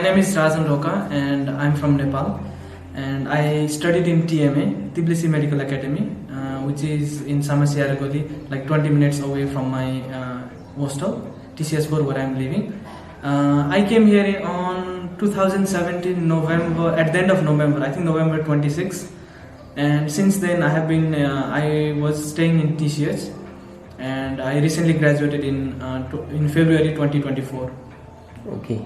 My name is Rajan Roka and I'm from Nepal, and I studied in TMA, Tbilisi Medical Academy, which is in Samasi Aragoli, like 20 minutes away from my hostel, TCS4, where I'm living. I came here on 2017 November, at the end of November, I think November 26, and since then I was staying in TCS, and I recently graduated in February 2024. Okay.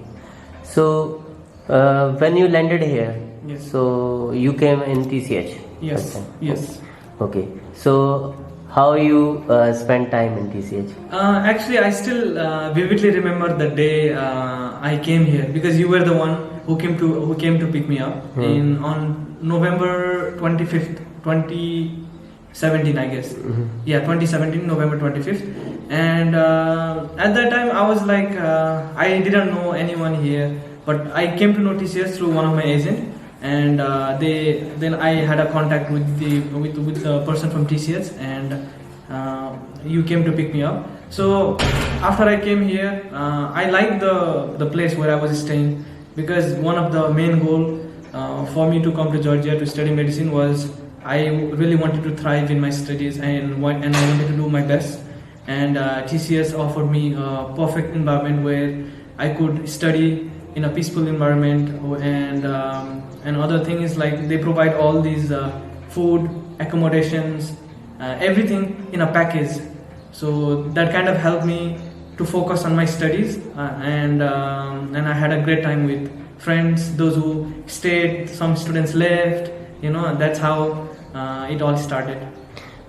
So, when you landed here, Yes. so you came in TCH? Yes, yes. Okay. So, how you spent time in TCH? Actually, I still vividly remember the day I came here, because you were the one who came to pick me up on November 25th, 2017, I guess. Yeah, 2017, November 25th. And at that time, I was like, I didn't know anyone here, but I came to know TCS through one of my agents. And then I had a contact with the person from TCS, and you came to pick me up. So after I came here, I liked the place where I was staying, because one of the main goal for me to come to Georgia to study medicine was I really wanted to thrive in my studies, and I wanted to do my best. And TCS offered me a perfect environment where I could study in a peaceful environment, and other thing is like they provide all these food, accommodations, everything in a package. So that kind of helped me to focus on my studies, and I had a great time with friends, those who stayed, some students left, and that's how it all started.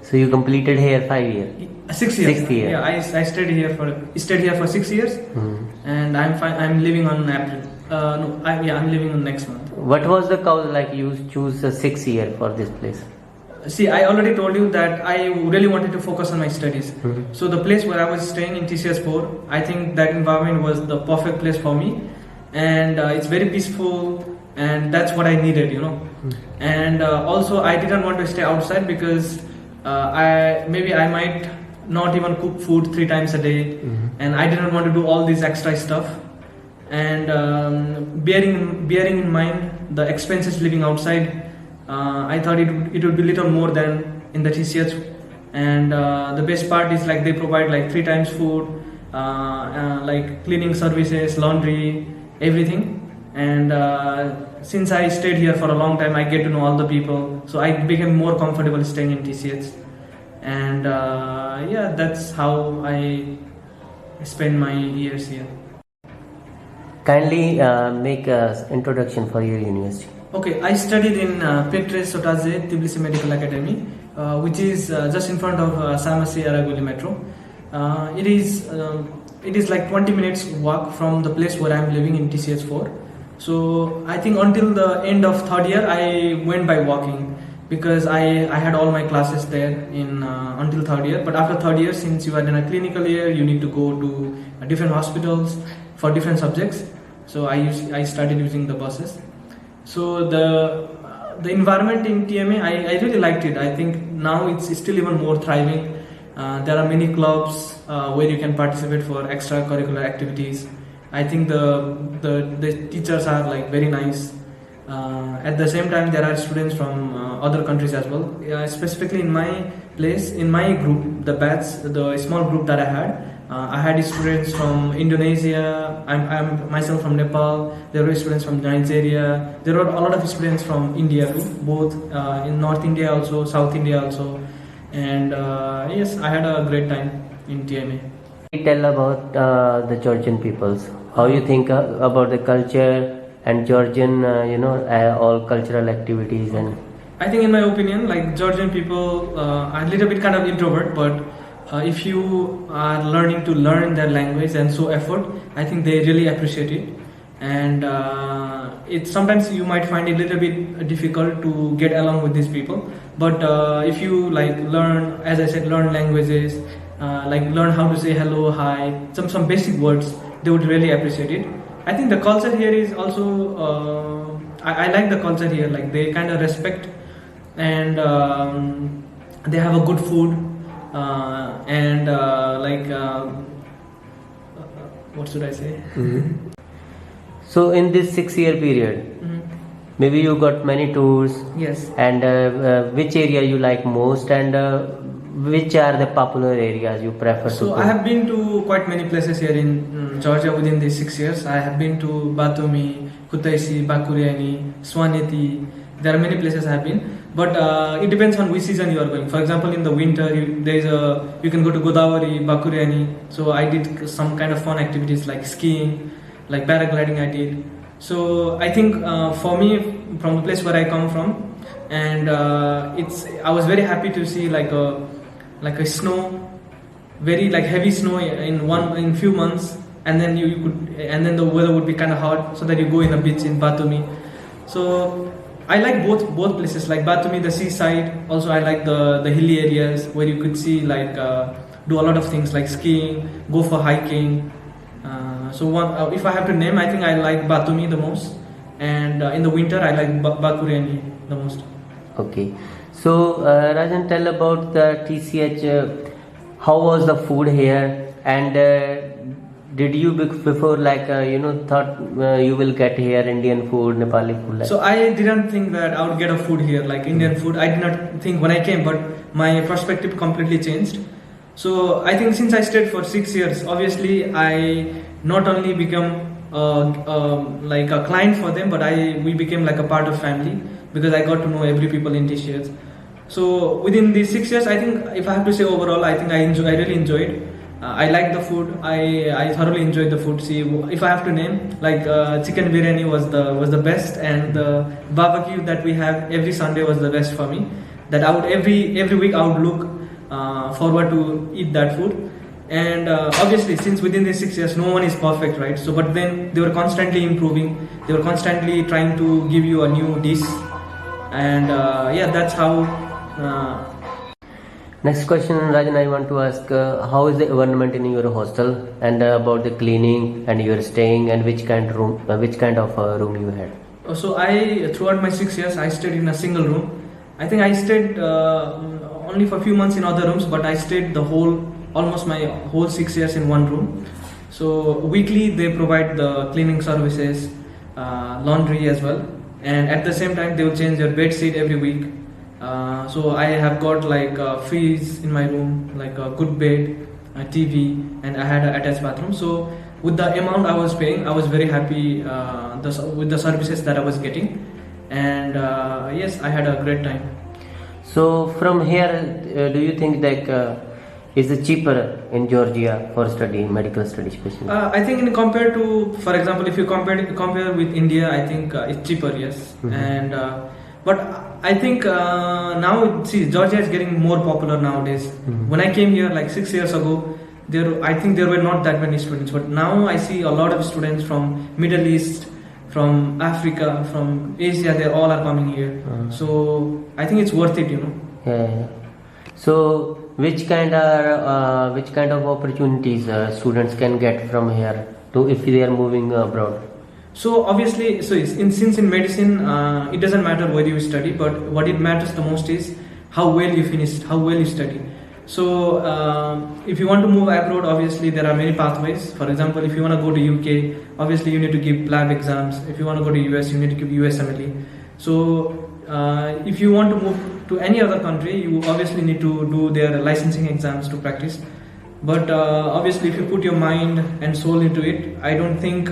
So you completed here 5 years? 6 years. 6 years. Yeah, I stayed here for 6 years, and I'm living on April. I'm living on next month. What was the cause like you choose 6 year for this place? See, I already told you that I really wanted to focus on my studies. So the place where I was staying in TCS4, I think that environment was the perfect place for me, and it's very peaceful, and that's what I needed, And also I didn't want to stay outside, because I might not even cook food 3 times a day, and I didn't want to do all this extra stuff. And bearing in mind the expenses living outside, I thought it would be little more than in the TCS. And the best part is like they provide like 3 times food, like cleaning services, laundry, everything. And since I stayed here for a long time, I get to know all the people, so I became more comfortable staying in TCS. And that's how I spend my years here. Kindly make an introduction for your university. Okay, I studied in Petre Sotaze Tbilisi Medical Academy, which is just in front of Samasi Aragoli Metro. It is like 20 minutes walk from the place where I am living in TCS4. So I think until the end of 3rd year, I went by walking, because I had all my classes there in until 3rd year. But after 3rd year, since you are in a clinical year, you need to go to different hospitals for different subjects. So I started using the buses. So the environment in TMA, I really liked it. I think now it's still even more thriving. There are many clubs where you can participate for extracurricular activities. I think the teachers are like very nice. At the same time, there are students from other countries as well. Specifically in my place, in my group, the small group that I had students from Indonesia. I'm myself from Nepal. There were students from Nigeria. There were a lot of students from India too, both in North India also, South India also. And yes, I had a great time in TMA. Tell about the Georgian peoples. How you think about the culture and Georgian, all cultural activities? And I think, in my opinion, like Georgian people are a little bit kind of introvert, but if you are learning to learn their language and show effort, I think they really appreciate it. And sometimes you might find it a little bit difficult to get along with these people, but if you like learn, as I said, learn languages, like learn how to say hello, hi, some basic words, they would really appreciate it. I think the culture here is also I like the culture here. Like they kind of respect, and they have a good food, and what should I say? So in this 6 year period, maybe you got many tours. Yes. And which area you like most, and which are the popular areas you prefer to So go? I have been to quite many places here in Georgia within these 6 years. I have been to Batumi, Kutaisi, Bakuriani, Swaneti. There are many places I have been, but it depends on which season you are going. For example, in the winter, you can go to Godavari, Bakuriani. So I did some kind of fun activities like skiing, like paragliding. I did. So I think for me, from the place where I come from, and I was very happy to see like a snow, very like heavy snow in few months, and then and then the weather would be kind of hot, so that you go in a beach in Batumi. So I like both places, like Batumi, the seaside. Also, I like the hilly areas where you could see like do a lot of things like skiing, go for hiking. If I have to name, I think I like Batumi the most, and in the winter I like Bakuriani the most. Okay, so Rajan, tell about the TCH. How was the food here, and did you before thought you will get here Indian food, Nepali food? So I didn't think that I would get a food here like Indian food. I did not think when I came, but my perspective completely changed. So I think since I stayed for 6 years, obviously I not only become like a client for them, but we became like a part of family, because I got to know every people in TCS. So within these 6 years, I think if I have to say overall, I think I really enjoyed. I like the food. I thoroughly enjoyed the food. See, if I have to name, like chicken biryani was the best, and the barbecue that we have every Sunday was the best for me. That I would every week I would look forward to eat that food. And obviously, since within these 6 years, no one is perfect, right? So, but then they were constantly improving. They were constantly trying to give you a new dish, and yeah, that's how. Next question, Rajan, I want to ask, how is the environment in your hostel, and about the cleaning and your staying, and which kind of room you had? So throughout my 6 years, I stayed in a single room. I think I stayed only for a few months in other rooms, but I stayed almost my whole 6 years in one room. So weekly they provide the cleaning services, laundry as well, and at the same time they will change your bed sheet every week. So I have got like a freeze in my room, like a good bed, a TV, and I had an attached bathroom. So with the amount I was paying, I was very happy with the services that I was getting, and yes, I had a great time. So from here, do you think that is it cheaper in Georgia for medical study especially? I think compared to, for example, if you compare with India, I think it's cheaper, yes. Mm-hmm. And but I think now, see, Georgia is getting more popular nowadays. Mm-hmm. When I came here like 6 years ago, I think there were not that many students, but now I see a lot of students from Middle East, from Africa, from Asia. They all are coming here. Mm-hmm. So I think it's worth it, Yeah. So which kind of opportunities students can get from here if they are moving abroad? So obviously, since in medicine it doesn't matter where you study, but what it matters the most is how well you finished, how well you study. So if you want to move abroad, obviously there are many pathways. For example, if you want to go to UK, obviously you need to give lab exams. If you want to go to US, you need to give USMLE. So if you want to move to any other country, you obviously need to do their licensing exams to practice. But obviously, if you put your mind and soul into it, I don't think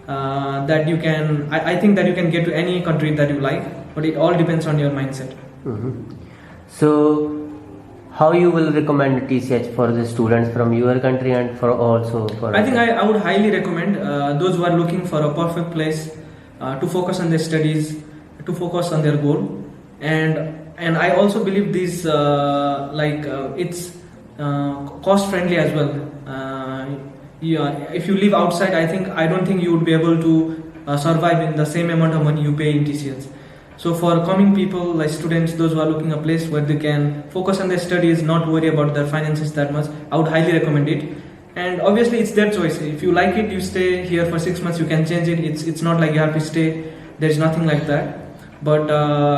that you can. I think that you can get to any country that you like, but it all depends on your mindset. Mm-hmm. So, how you will recommend TCH for the students from your country and for also for? I think I would highly recommend those who are looking for a perfect place to focus on their studies, to focus on their goal, and I also believe this it's cost friendly as well. If you live outside, I don't think you would be able to survive in the same amount of money you pay in TCS. So for coming people, like students, those who are looking a place where they can focus on their studies, not worry about their finances that much, I would highly recommend it. And obviously it's their choice. If you like it, you stay here for 6 months, you can change it. It's not like you have to stay. There is nothing like that. But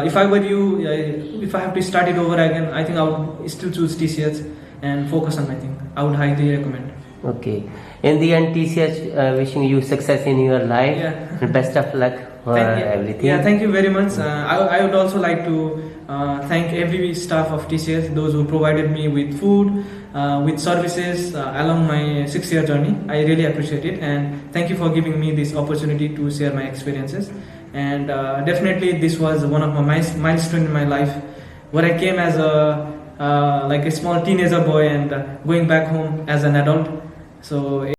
if I were you, if I have to start it over again, I think I would still choose TCS and focus on my thing. I would highly recommend. Okay. in the end, TCH wishing you success in your life and best of luck for everything. Yeah, thank you very much. I would also like to thank every staff of TCS, those who provided me with food, with services along my 6-year journey. I really appreciate it, and thank you for giving me this opportunity to share my experiences. And definitely this was one of my milestone in my life, where I came as a like a small teenager boy and going back home as an adult. So